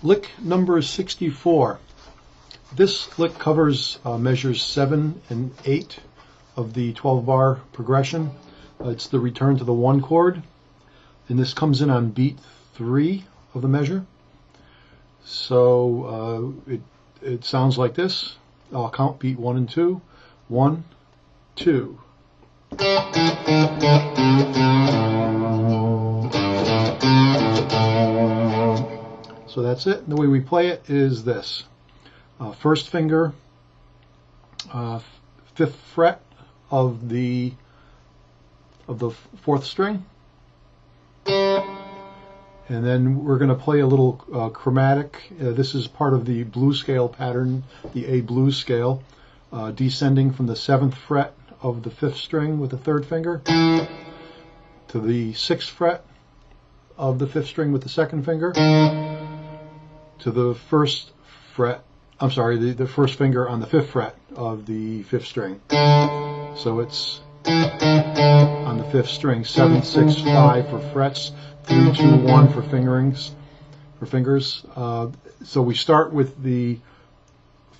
Lick number 64. This lick covers measures 7 and 8 of the 12-bar progression. It's the return to the 1 chord, and this comes in on beat 3 of the measure. So it sounds like this. I'll count beat 1 and 2. 1, 2. So that's it. The way we play it is this. First finger, 5th fret of the 4th string. And then we're going to play a little chromatic. This is part of the blues scale pattern, the A blues scale, descending from the 7th fret of the 5th string with the 3rd finger to the 6th fret of the 5th string with the 2nd finger to the 1st fret, I'm sorry, the 1st finger on the 5th fret of the 5th string. So it's on the 5th string, 7, 6, 5 for frets, 3, 2, 1 for fingers. So we start with the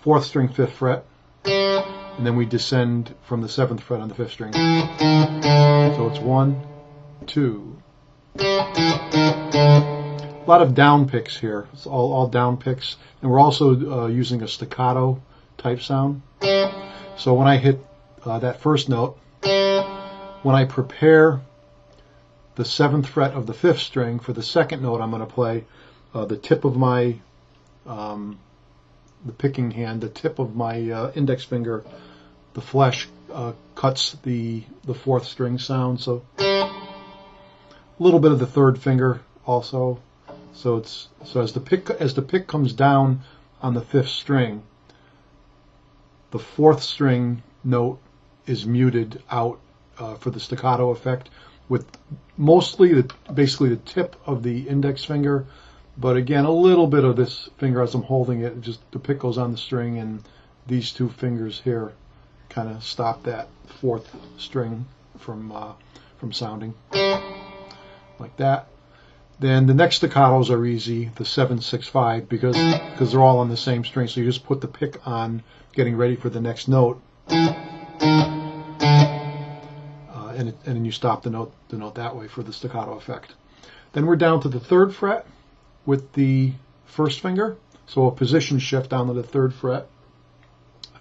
4th string 5th fret, and then we descend from the 7th fret on the 5th string. So it's 1, 2. A lot of down picks here. It's all down picks, and we're also using a staccato type sound. So when I hit that first note, when I prepare the 7th fret of the 5th string for the second note I'm going to play, the tip of my the picking hand, the tip of my index finger, the flesh cuts the 4th string sound. So a little bit of the 3rd finger also. So as the pick comes down on the 5th string, the 4th string note is muted out for the staccato effect, with mostly basically the tip of the index finger, but again a little bit of this finger as I'm holding it. Just the pick goes on the string, and these 2 fingers here kind of stop that 4th string from sounding like that. Then the next staccatos are easy, the 7, 6, 5, because they're all on the same string. So you just put the pick on, getting ready for the next note, and then you stop the note that way for the staccato effect. Then we're down to the 3rd fret with the 1st finger, so a position shift down to the 3rd fret,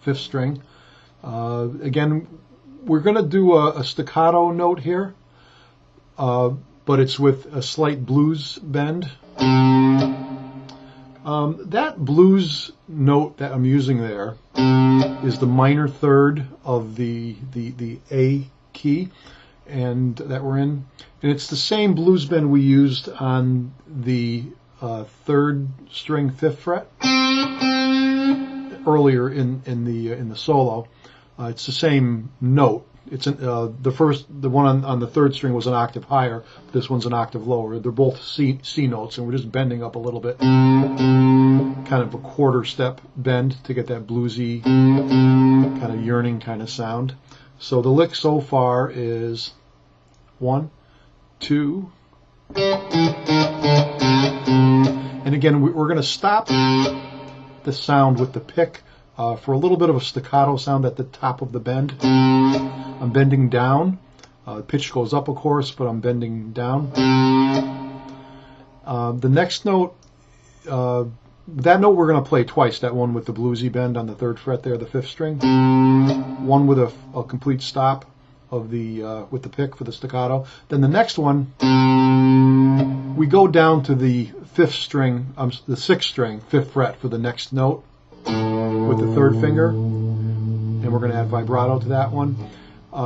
5th string. Again, we're going to do a staccato note here. But it's with a slight blues bend. That blues note that I'm using there is the minor 3rd of the A key, and that we're in, and it's the same blues bend we used on the 3rd string 5th fret earlier in the solo. It's the same note. It's the one on the 3rd string was an octave higher. This one's an octave lower. They're both C notes, and we're just bending up a little bit, kind of a quarter step bend to get that bluesy kind of yearning kind of sound. So the lick so far is 1, 2, and again we're going to stop the sound with the pick for a little bit of a staccato sound at the top of the bend. I'm bending down. The pitch goes up, of course, but I'm bending down. The next note, that note we're going to play twice. That one with the bluesy bend on the 3rd fret there, the 5th string. One with a complete stop of the with the pick for the staccato. Then the next one, we go down to the 5th string, the 6th string, 5th fret for the next note with the 3rd finger, and we're going to add vibrato to that one.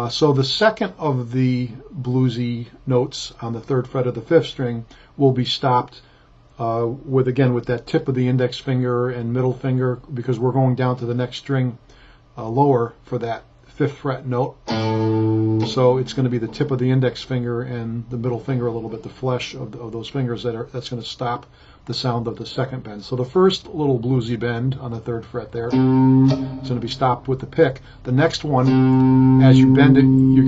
So the second of the bluesy notes on the 3rd fret of the 5th string will be stopped with that tip of the index finger and middle finger, because we're going down to the next string lower for that 5th fret note. So it's going to be the tip of the index finger and the middle finger a little bit, the flesh of those fingers that's going to stop the sound of the second bend. So the first little bluesy bend on the 3rd fret there is going to be stopped with the pick. The next one, as you bend it, you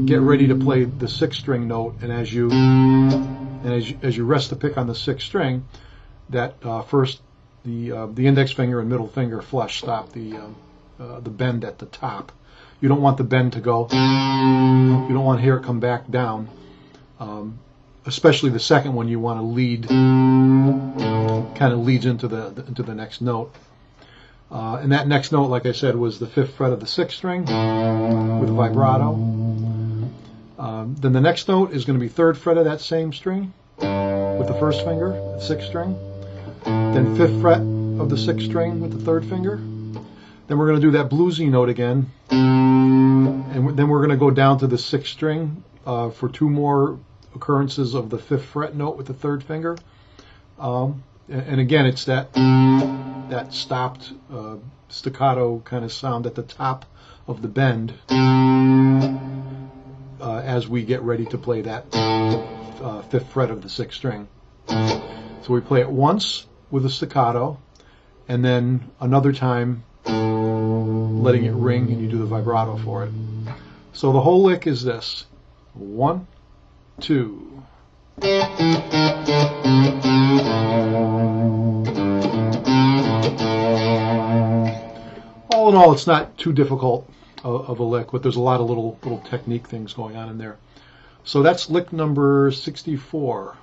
get ready to play the 6th string note, and as you rest the pick on the 6th string, that first the index finger and middle finger flush stop the bend at the top. You don't want the bend to go. You don't want to hear it come back down. Especially the second one, you want to lead, kind of leads into the next note. And that next note, like I said, was the 5th fret of the 6th string with a vibrato. Then the next note is going to be 3rd fret of that same string with the 1st finger, 6th string. Then 5th fret of the 6th string with the 3rd finger. Then we're going to do that bluesy note again, and then we're going to go down to the 6th string for 2 more occurrences of the 5th fret note with the 3rd finger. And again, it's that stopped staccato kind of sound at the top of the bend as we get ready to play that 5th fret of the 6th string. So we play it once with a staccato, and then another time letting it ring, and you do the vibrato for it. So the whole lick is this: 1, 2. All in all, it's not too difficult of a lick, but there's a lot of little technique things going on in there. So that's lick number 64.